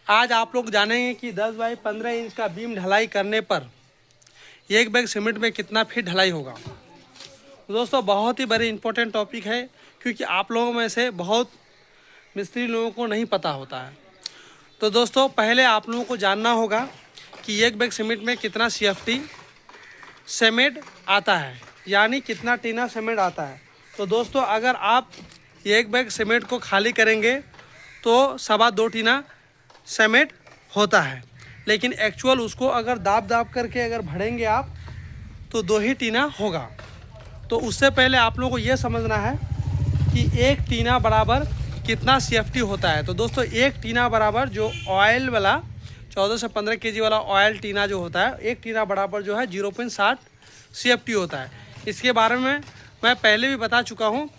आज आप लोग जानेंगे कि 10 बाई 15 इंच का बीम ढलाई करने पर एक बैग सीमेंट में कितना फीट ढलाई होगा। तो दोस्तों बहुत ही बड़ी इंपॉर्टेंट टॉपिक है, क्योंकि आप लोगों में से बहुत मिस्त्री लोगों को नहीं पता होता है। तो दोस्तों पहले आप लोगों को जानना होगा कि एक बैग सीमेंट में कितना CFT सीमेंट आता है, यानी कितना टीना सीमेंट आता है। तो दोस्तों अगर आप एक बैग सीमेंट को खाली करेंगे तो 2.25 टीना सीमेंट होता है, लेकिन एक्चुअल उसको अगर दाब दाब करके अगर भरेंगे आप तो 2 ही टीना होगा। तो उससे पहले आप लोगों को ये समझना है कि एक टीना बराबर कितना CFT होता है। तो दोस्तों एक टीना बराबर जो ऑयल वाला 14 से 15 kg वाला ऑयल टीना जो होता है, एक टीना बराबर जो है 0.60 CFT होता है। इसके बारे में मैं पहले भी बता चुका हूँ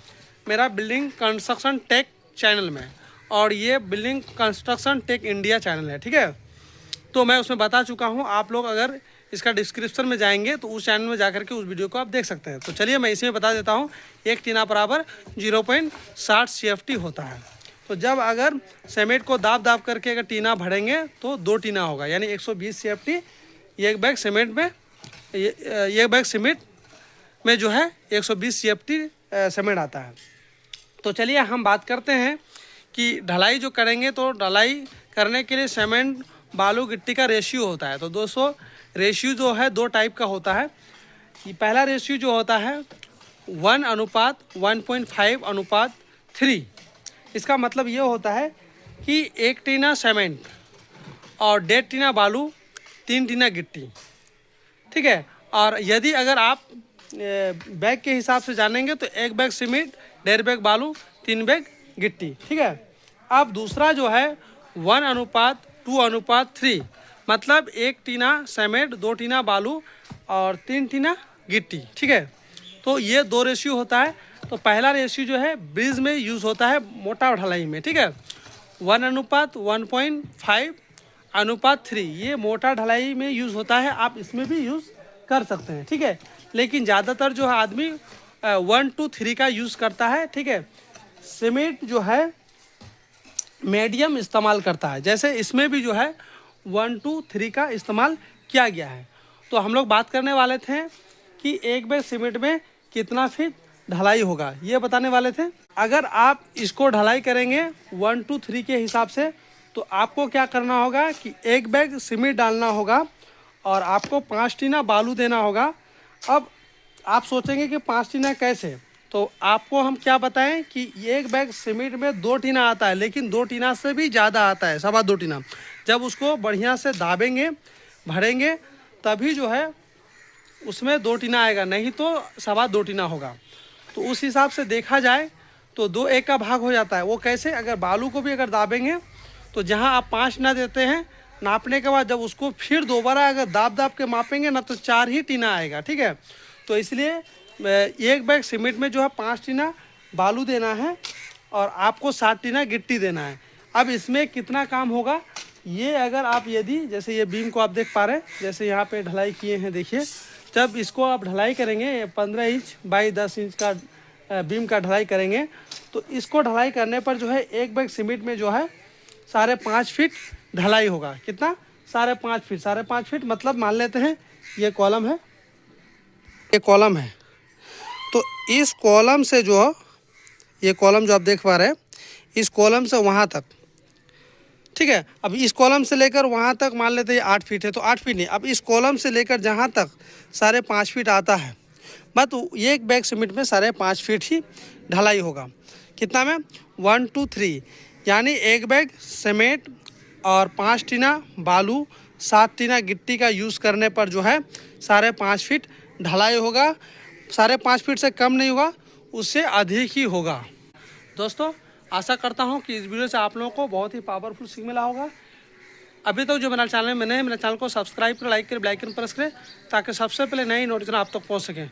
मेरा बिल्डिंग कंस्ट्रक्शन टेक चैनल में, और ये building construction tech India channel है, ठीक है। तो मैं उसमें बता चुका हूँ, आप लोग अगर इसका डिस्क्रिप्शन में जाएंगे तो उस चैनल में जाकर के उस वीडियो को आप देख सकते हैं। तो चलिए मैं इसमें बता देता हूँ, एक टीना बराबर 0.60 CFT होता है। तो जब अगर सीमेंट को दाब दाब करके अगर टीना भरेंगे तो 2 टीना होगा, यानी 120 CFT एक बैग सीमेंट में, एक बैग सीमेंट में जो है 120 CFT सीमेंट आता है। तो चलिए हम बात करते हैं कि ढलाई जो करेंगे तो ढलाई करने के लिए सीमेंट बालू गिट्टी का रेशियो होता है। तो दोस्तों रेशियो जो है 2 टाइप का होता है। पहला रेशियो जो होता है 1:1.5:3। इसका मतलब ये होता है कि 1 टीना सीमेंट और 1.5 टीना बालू, 3 टीना गिट्टी, ठीक है। और यदि अगर आप बैग के हिसाब से जानेंगे तो 1 बैग सीमेंट, 1.5 बैग बालू, 3 बैग गिट्टी, ठीक है। अब दूसरा जो है 1:2:3, मतलब 1 टीना सीमेंट, 2 टीना बालू और 3 टीना गिट्टी, ठीक है। तो ये 2 रेशियो होता है। तो पहला रेशियो जो है ब्रिज में यूज़ होता है मोटा ढलाई में, ठीक है, 1:1.5:3, ये मोटा ढलाई में यूज़ होता है। आप इसमें भी यूज़ कर सकते हैं, ठीक है। लेकिन ज़्यादातर जो है आदमी 1:3 का यूज़ करता है, ठीक है। सीमेंट जो है मीडियम इस्तेमाल करता है, जैसे इसमें भी जो है 1:3 का इस्तेमाल किया गया है। तो हम लोग बात करने वाले थे कि एक बैग सीमेंट में कितना फीट ढलाई होगा, ये बताने वाले थे। अगर आप इसको ढलाई करेंगे 1:3 के हिसाब से तो आपको क्या करना होगा कि एक बैग सीमेंट डालना होगा और आपको 5 टीना बालू देना होगा। अब आप सोचेंगे कि 5 टीना कैसे, तो आपको हम क्या बताएं कि एक बैग सीमेंट में 2 टीना आता है, लेकिन 2 टीना से भी ज़्यादा आता है, 2.25 टीना। जब उसको बढ़िया से दाबेंगे, भरेंगे, तभी जो है उसमें 2 टीना आएगा, नहीं तो 2.25 टीना होगा। तो उस हिसाब से देखा जाए तो 2:1 का भाग हो जाता है। वो कैसे, अगर बालू को भी अगर दाबेंगे तो जहाँ आप 5 टीना देते हैं, नापने के बाद जब उसको फिर दोबारा अगर दाब दाब के मापेंगे ना तो 4 ही टीना आएगा, ठीक है। तो इसलिए एक बैग सीमेंट में जो है 5 टीना बालू देना है और आपको 7 टीना गिट्टी देना है। अब इसमें कितना काम होगा, ये अगर आप यदि जैसे ये बीम को आप देख पा रहे हैं, जैसे यहाँ पे ढलाई किए हैं, देखिए जब इसको आप ढलाई करेंगे 15 इंच बाई 10 इंच का बीम का ढलाई करेंगे, तो इसको ढलाई करने पर जो है एक बैग सीमेंट में जो है 5.5 फीट ढलाई होगा। कितना, 5.5 फीट। 5.5 फीट मतलब मान लेते हैं ये कॉलम है, ये कॉलम है। तो इस कॉलम से जो, ये कॉलम जो आप देख पा रहे हैं, इस कॉलम से वहाँ तक, ठीक है। अब इस कॉलम से लेकर वहाँ तक मान लेते हैं 8 फीट है, तो 8 फीट नहीं, अब इस कॉलम से लेकर जहाँ तक 5.5 फीट आता है, बस एक बैग सीमेंट में 5.5 फीट ही ढलाई होगा। कितना में, 1:3, यानी एक बैग सीमेंट और 5 टीना बालू, 7 टीना गिट्टी का यूज़ करने पर जो है 5.5 फीट ढलाई होगा। 5.5 फीट से कम नहीं होगा, उससे अधिक ही होगा। दोस्तों आशा करता हूं कि इस वीडियो से आप लोगों को बहुत ही पावरफुल सीख मिला होगा। अभी तक जो मेरा चैनल में नए, मेरे चैनल को सब्सक्राइब करें, लाइक करें, बेल आइकन प्रेस करें, ताकि सबसे पहले नई नोटिफिकेशन आप तक पहुंच सकें।